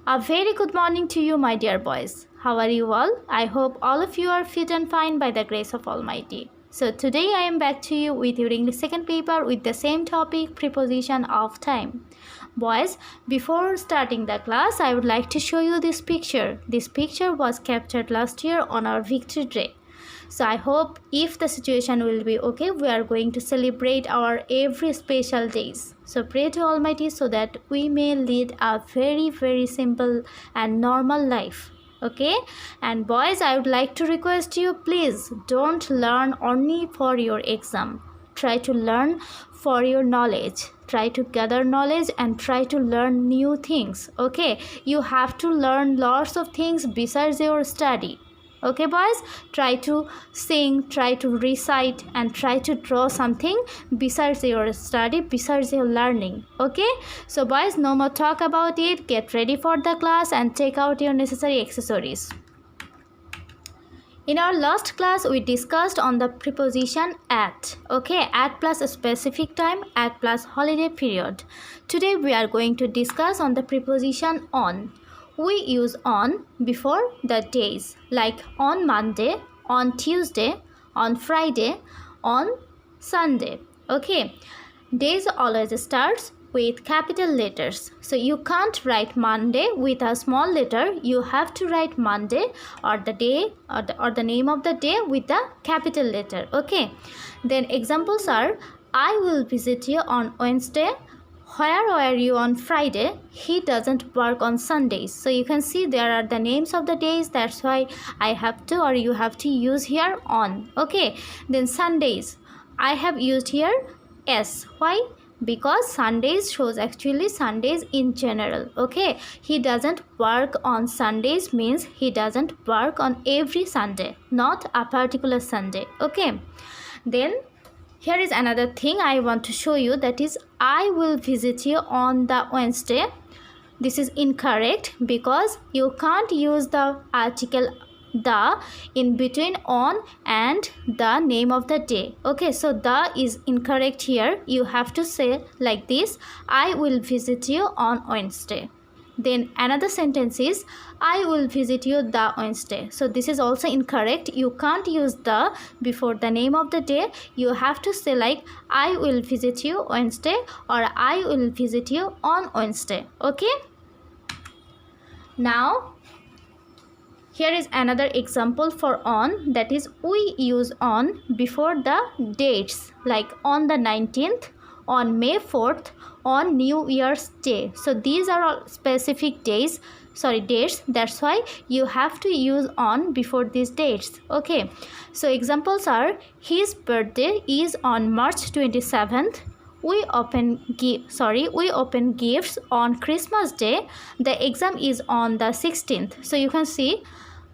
A very good morning to you, my dear boys. How are you all? I hope all of you are fit and fine by the grace of Almighty. So today I am back to you with your English second paper with the same topic, preposition of time. Boys, before starting the class, I would like to show you this picture. This picture was captured last year on our Victory Day. So I hope if the situation will be okay, we are going to celebrate our every special days. So pray to Almighty so that we may lead a very simple and normal life. Okay, and boys, I would like to request you, please don't learn only for your exam. Try to learn for your knowledge. Try to gather knowledge and try to learn new things. Okay, you have to learn lots of things besides your study. Okay boys, try to sing, try to recite and try to draw something besides your study, besides your learning. Okay, so boys, no more talk about it. Get ready for the class and take out your necessary accessories. In our last class, we discussed on the preposition at. Okay, at plus a specific time, at plus holiday period. Today we are going to discuss on the preposition on. We use on before the days, like on Monday, on Tuesday, on Friday, on Sunday. Okay, days always starts with capital letters. So you can't write Monday with a small letter. You have to write Monday or the day or the name of the day with a capital letter. Okay, then examples are: I will visit you on Wednesday. Where were you on Friday? He doesn't work on Sundays. So you can see there are the names of the days. That's why I have to, or you have to use here on. Okay, then Sundays, I have used here S. Why? Because Sundays shows actually Sundays in general. Okay, he doesn't work on Sundays means he doesn't work on every Sunday, not a particular Sunday. Okay, then here is another thing I want to show you, that is I will visit you on the Wednesday. This is incorrect because you can't use the article the in between on and the name of the day. Okay, so the is incorrect here. You have to say like this: I will visit you on Wednesday. Then another sentence is I will visit you the Wednesday. So this is also incorrect. You can't use the before the name of the day. You have to say like I will visit you Wednesday or I will visit you on Wednesday. Okay, now here is another example for on, that is we use on before the dates, like on the 19th, on May 4th, on New Year's Day. So these are all specific dates. That's why you have to use on before these dates. Okay, so examples are: his birthday is on March 27th. We open gifts on Christmas Day. The exam is on the 16th. So you can see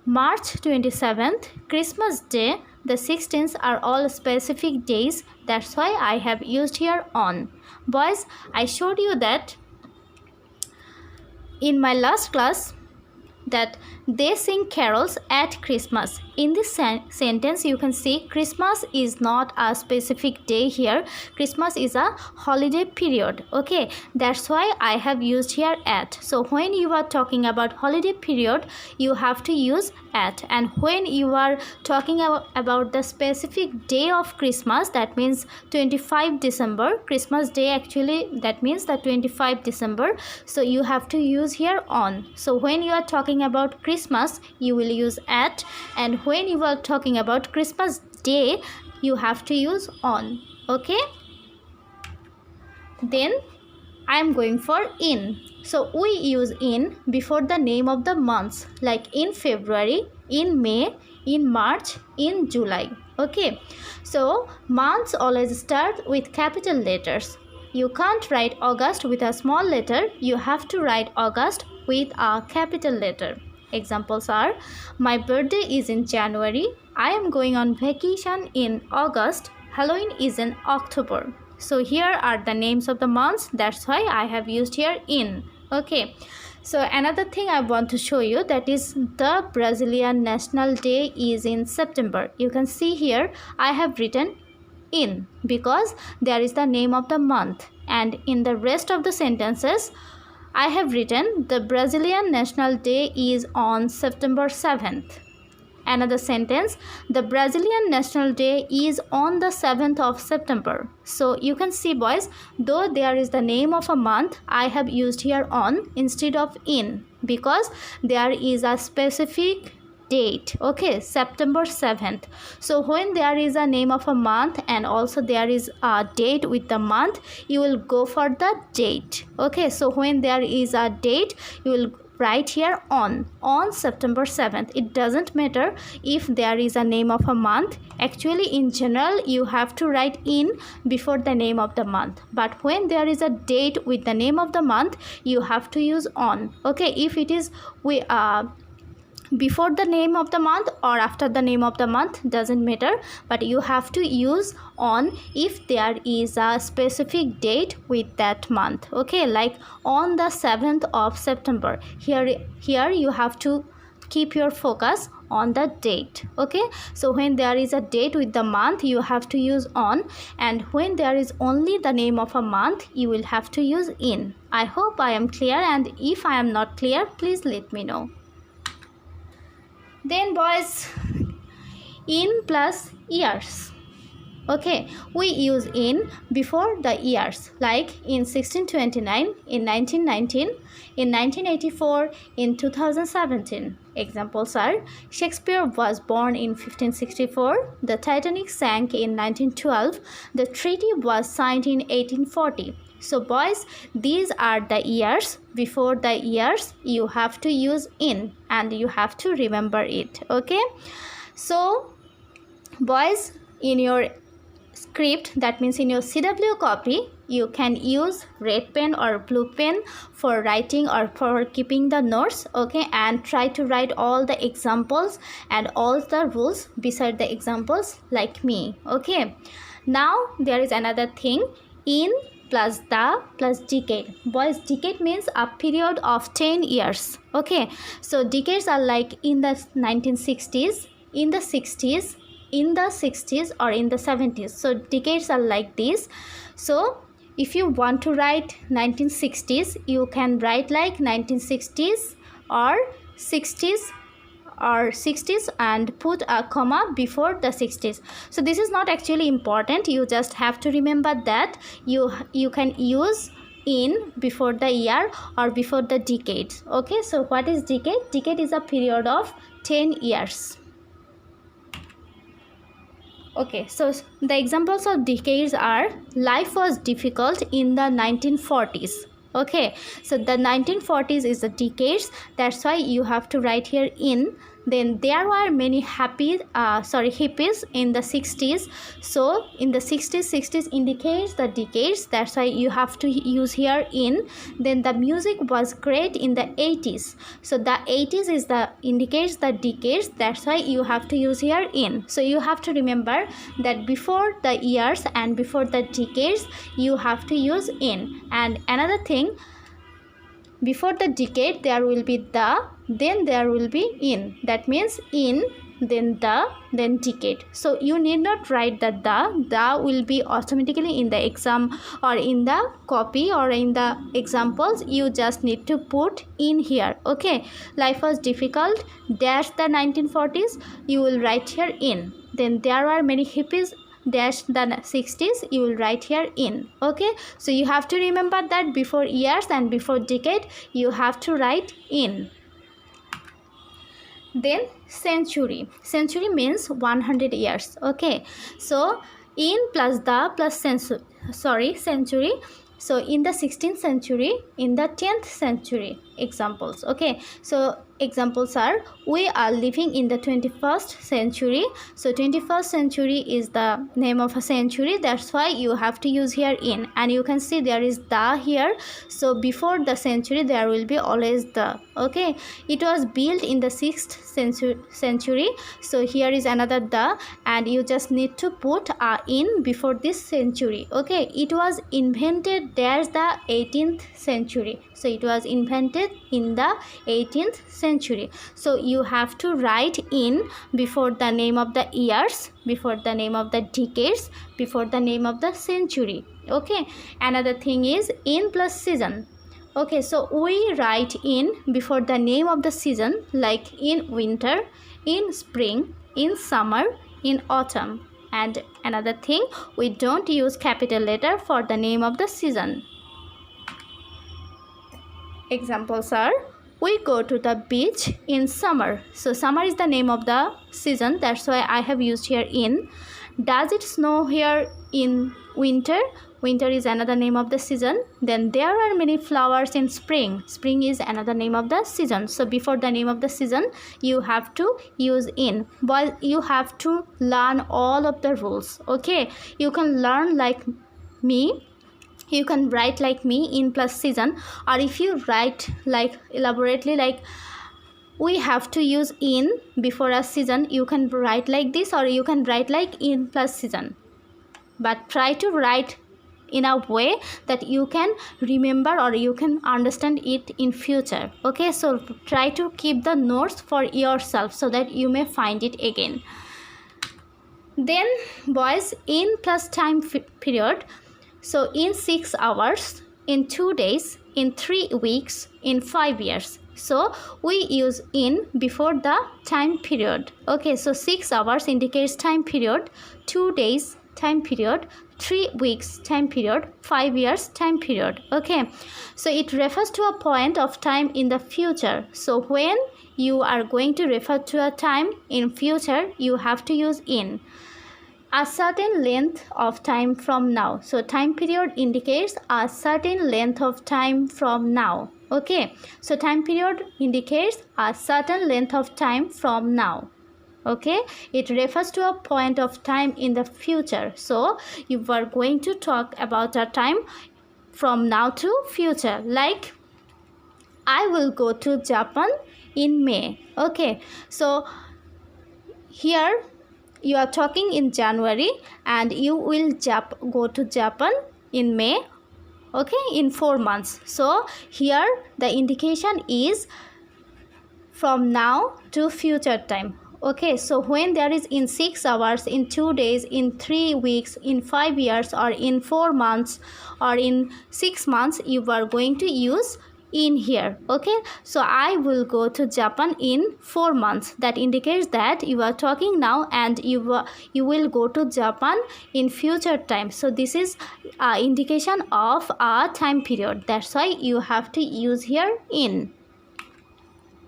March 27th, Christmas Day, the 16th are all specific days. That's why I have used here on. Boys, I showed you that in my last class that they sing carols at Christmas. In this sentence you can see Christmas is not a specific day here. Christmas is a holiday period. Okay, that's why I have used here at. So when you are talking about holiday period, you have to use at, and when you are talking about the specific day of Christmas, that means 25 December, Christmas Day actually, that means the 25 December, so you have to use here on. So when you are talking about Christmas, you will use at, and when you are talking about Christmas Day, you have to use on. Okay, then I am going for in. So we use in before the name of the months, like in February, in May, in March, in July. Okay, so months always start with capital letters. You can't write August with a small letter. You have to write August with a capital letter. Examples are: my birthday is in January. I am going on vacation in August. Halloween is in October. So here are the names of the months. That's why I have used here in. Okay, so another thing I want to show you, that is the Brazilian National Day is in September. You can see here I have written in because there is the name of the month, and in the rest of the sentences I have written the Brazilian National Day is on September 7th. Another sentence, the Brazilian National Day is on the 7th of September. So you can see, boys, though there is the name of a month, I have used here on instead of in, because there is a specific date. Okay, September 7th. So when there is a name of a month and also there is a date with the month, you will go for the date. Okay, so when there is a date, you will write here on September 7th. It doesn't matter if there is a name of a month. Actually, in general, you have to write in before the name of the month, but when there is a date with the name of the month, you have to use on. Okay, if it is before the name of the month or after the name of the month, doesn't matter, but you have to use on if there is a specific date with that month. Okay, like on the 7th of September. Here you have to keep your focus on the date. Okay, so when there is a date with the month, you have to use on, and when there is only the name of a month, you will have to use in. I hope I am clear, and if I am not clear, please let me know. Then, boys, in plus years. Okay, we use in before the years, like in 1629, in 1919, in 1984, in 2017. Examples are: Shakespeare was born in 1564, the Titanic sank in 1912, the treaty was signed in 1840. So, boys, these are the years. Before the years, you have to use in, and you have to remember it. Okay, so, boys, in your script, that means in your CW copy, you can use red pen or blue pen for writing or for keeping the notes. Okay, and try to write all the examples and all the rules beside the examples like me. Okay, now there is another thing, in plus the plus decade. Boys, decade means a period of 10 years. Okay, so decades are like in the 1960s, in the 60s, in the 60s, or in the 70s. So decades are like this. So if you want to write 1960s, you can write like 1960s or 60s or 60s and put a comma before the 60s. So this is not actually important. You just have to remember that you can use in before the year or before the decades. Okay, so what is decade? Decade is a period of 10 years. Okay, so the examples of decades are: life was difficult in the 1940s. Okay, so the 1940s is the decades, that's why you have to write here in. Then there were many hippies in the 60s. So in the 60s indicates the decades, that's why you have to use here in. Then the music was great in the 80s. So the 80s is the indicates the decades, that's why you have to use here in. So you have to remember that before the years and before the decades, you have to use in. And another thing, before the decade there will be the, then there will be in. That means in, then the, then decade. So you need not write the will be automatically in the exam or in the copy or in the examples. You just need to put in here. Okay, life was difficult dash the 1940s, you will write here in. Then there are many hippies dash the 60s, you will write here in. Okay, so you have to remember that before years and before decade you have to write in. Then century. Century means 100 years. Okay, so in plus the plus century. So in the 16th century, in the 10th century. Examples. Okay, so examples are: we are living in the 21st century. So 21st century is the name of a century, that's why you have to use here in. And you can see there is the here, so before the century there will be always the. Okay, it was built in the 6th century, so here is another the, and you just need to put in before this century. Okay, it was invented, there's the 18th century. So it was invented in the 18th century. So you have to write in before the name of the years, before the name of the decades, before the name of the century. Okay, another thing is in plus season. Okay, so we write in before the name of the season, like in winter, in spring, in summer, in autumn. And another thing, we don't use capital letter for the name of the season. Examples are, we go to the beach in summer. So summer is the name of the season, that's why I have used here in. Does it snow here in winter? Winter is another name of the season. Then there are many flowers in spring. Spring is another name of the season. So before the name of the season, you have to use in. But you have to learn all of the rules. Okay, you can learn like me. You can write like me, in plus season, or if you write like elaborately, like we have to use in before a season, you can write like this, or you can write like in plus season. But try to write in a way that you can remember or you can understand it in future. Okay, so try to keep the notes for yourself so that you may find it again. Then boys, in plus time period. So in 6 hours, in 2 days, in 3 weeks, in 5 years. So we use in before the time period. Okay, so 6 hours indicates time period, 2 days time period, 3 weeks time period, 5 years time period. Okay, so it refers to a point of time in the future. So when you are going to refer to a time in future, you have to use in. A certain length of time from now. So time period indicates a certain length of time from now. Okay, so time period indicates a certain length of time from now. Okay, it refers to a point of time in the future. So you are going to talk about a time from now to future, like I will go to Japan in May. Okay, so here you are talking in January and you will go to Japan in May. Okay, in 4 months. So here the indication is from now to future time. Okay, so when there is in 6 hours, in 2 days, in 3 weeks, in 5 years, or in 4 months, or in 6 months, you are going to use in here. Okay, so I will go to Japan in 4 months. That indicates that you are talking now and you will go to Japan in future time. So this is indication of a time period. That's why you have to use here in.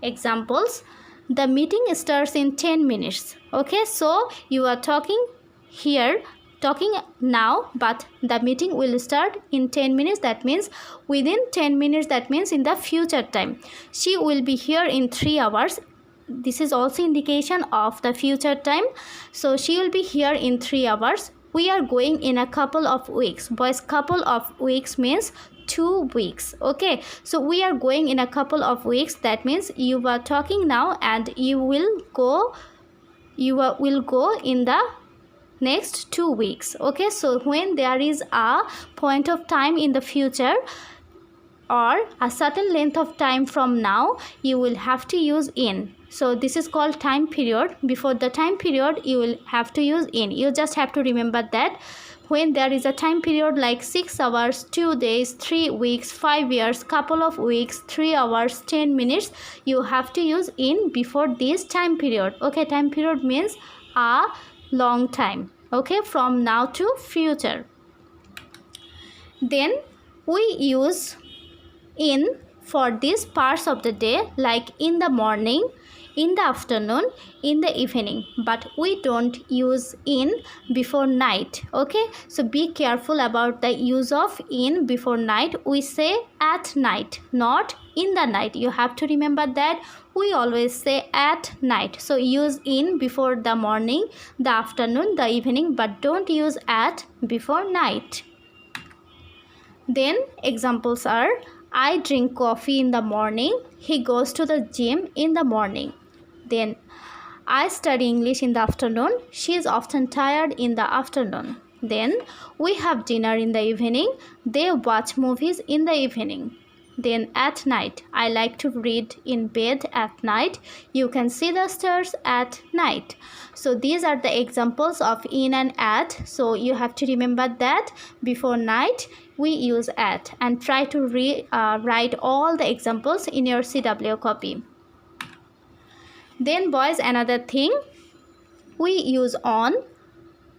Examples, the meeting starts in 10 minutes. Okay, so you are talking here, talking now, but the meeting will start in 10 minutes. That means within 10 minutes, that means in the future time. She will be here in 3 hours. This is also indication of the future time. So she will be here in 3 hours. We are going in a couple of weeks. Boys, couple of weeks means 2 weeks. Okay, so we are going in a couple of weeks. That means you are talking now and you will go in the next 2 weeks. Okay, so when there is a point of time in the future or a certain length of time from now, you will have to use in. So this is called time period. Before the time period, you will have to use in. You just have to remember that when there is a time period like 6 hours, 2 days, 3 weeks, 5 years, couple of weeks, 3 hours, 10 minutes, you have to use in before this time period. Okay, time period means a long time. Okay, from now to future. Then we use in for these parts of the day, like in the morning, in the afternoon, in the evening, but we don't use in before night. Okay, so be careful about the use of in before night. We say at night, not in the night. You have to remember that we always say at night. So use in before the morning, the afternoon, the evening, but don't use at before night. Then examples are, I drink coffee in the morning. He goes to the gym in the morning. Then I study English in the afternoon. She is often tired in the afternoon. Then we have dinner in the evening. They watch movies in the evening. Then at night, I like to read in bed at night. You can see the stars at night. So these are the examples of in and at. So you have to remember that before night, we use at, and try to write all the examples in your CW copy. Then boys, another thing, we use on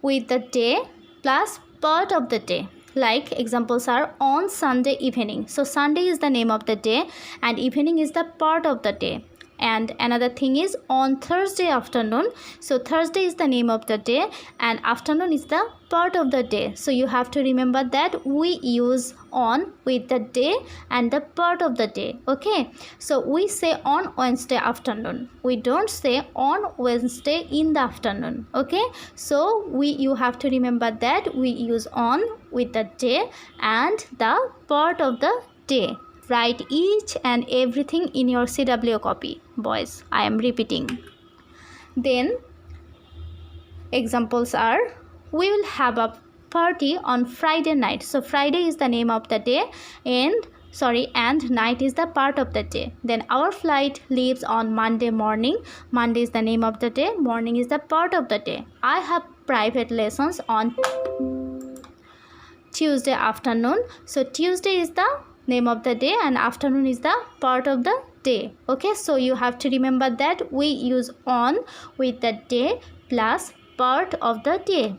with the day plus part of the day. Like examples are on Sunday evening. So Sunday is the name of the day and evening is the part of the day. And another thing is on Thursday afternoon. So Thursday is the name of the day and afternoon is the part of the day. So you have to remember that we use on with the day and the part of the day. Okay, so we say on Wednesday afternoon. We don't say on Wednesday in the afternoon. Okay, so you have to remember that we use on with the day and the part of the day. Write each and everything in your CW copy, boys. I am repeating. Then examples are, we will have a party on Friday night. So Friday is the name of the day and night is the part of the day. Then our flight leaves on Monday morning. Monday is the name of the day, morning is the part of the day. I have private lessons on Tuesday afternoon. So Tuesday is the name of the day and afternoon is the part of the day. Okay, so you have to remember that we use on with the day plus part of the day.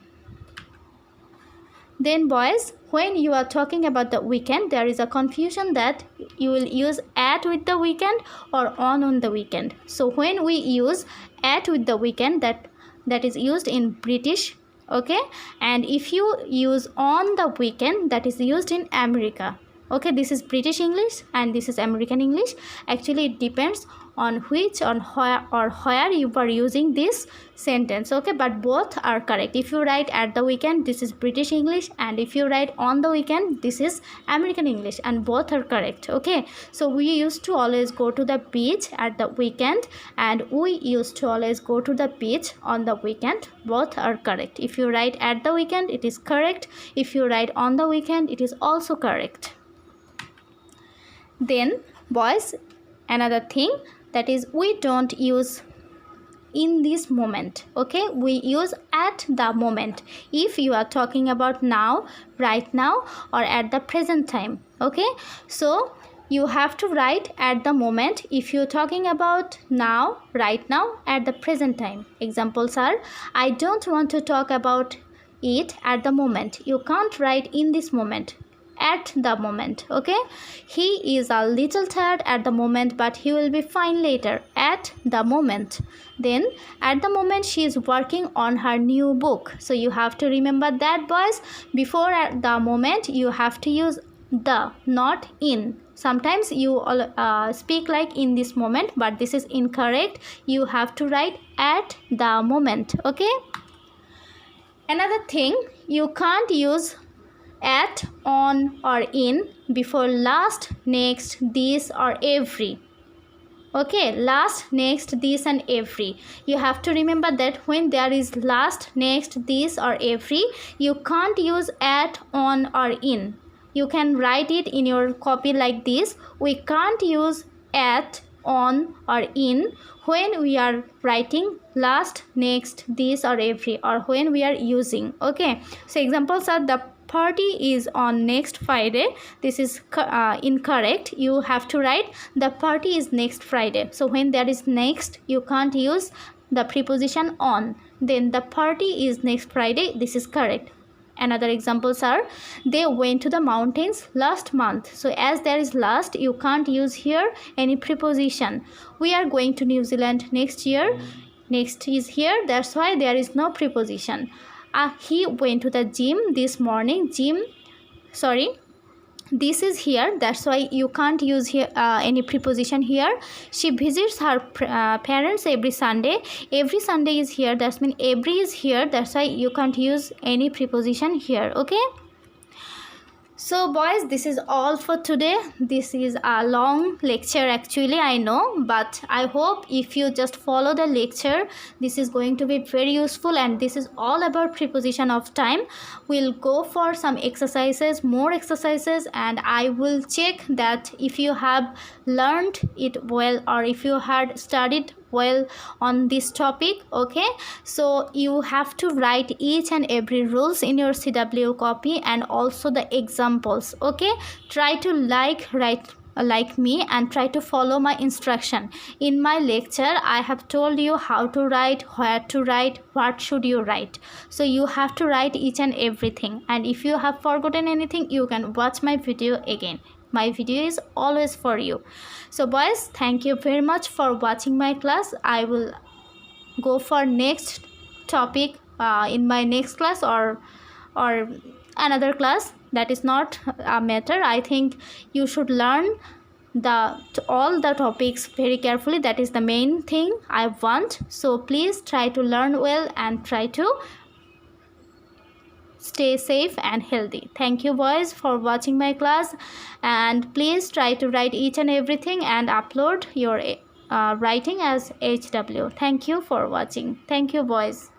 Then boys, when you are talking about the weekend, there is a confusion that you will use at with the weekend or on the weekend. So when we use at with the weekend, that is used in British. Okay, and if you use on the weekend, that is used in America. Okay, this is British English and this is American English. Actually it depends on where you are using this sentence. Okay, but both are correct. If you write at the weekend, this is British English, and if you write on the weekend, this is American English, and both are correct. Okay, so we used to always go to the beach at the weekend and we used to always go to the beach on the weekend. Both are correct. If you write at the weekend, it is correct. If you write on the weekend, it is also correct. Then boys, another thing, that is we don't use in this moment. Okay, we use at the moment if you are talking about now, right now, or at the present time. Okay, so you have to write at the moment if you're talking about now, right now, at the present time. Examples are, I don't want to talk about it at the moment. You can't write in this moment, at the moment. Okay, he is a little tired at the moment but he will be fine later. At the moment. Then at the moment she is working on her new book. So you have to remember that, boys. Before at the moment you have to use the, not in. Sometimes you speak like in this moment, but this is incorrect. You have to write at the moment. Okay, another thing, you can't use at, on, or in before last, next, this, or every. Okay, last, next, this, and every. You have to remember that when there is last, next, this, or every, you can't use at, on, or in. You can write it in your copy like this. We can't use at, on, or in when we are writing last, next, this, or every, or when we are using. Okay, so examples are, the party is on next Friday. This is incorrect. You have to write the party is next Friday. So when there is next, you can't use the preposition on. Then the party is next Friday. This is correct. Another examples are, they went to the mountains last month. So as there is last, you can't use here any preposition. We are going to New Zealand next year. Next is here. That's why there is no preposition. He went to the gym this morning. This is here. That's why you can't use here any preposition here. She visits her parents every Sunday. Every Sunday is here. That means every is here. That's why you can't use any preposition here. Okay. So boys, this is all for today. This is a long lecture actually, I know, but I hope if you just follow the lecture, this is going to be very useful, and this is all about preposition of time. We'll go for some exercises, more exercises, and I will check that if you have learned it well or if you had studied well on this topic. Okay, so you have to write each and every rules in your CW copy and also the examples. Okay, try to write like me and try to follow my instruction. In my lecture I have told you how to write, where to write, what should you write. So you have to write each and everything, and if you have forgotten anything you can watch my video again. My video is always for you. So boys, thank you very much for watching my class. I will go for next topic in my next class or another class. That is not a matter. I think you should learn all the topics very carefully. That is the main thing I want. So please try to learn well and try to stay safe and healthy. Thank you boys for watching my class, and please try to write each and everything and upload your writing as HW. Thank you for watching. Thank you boys.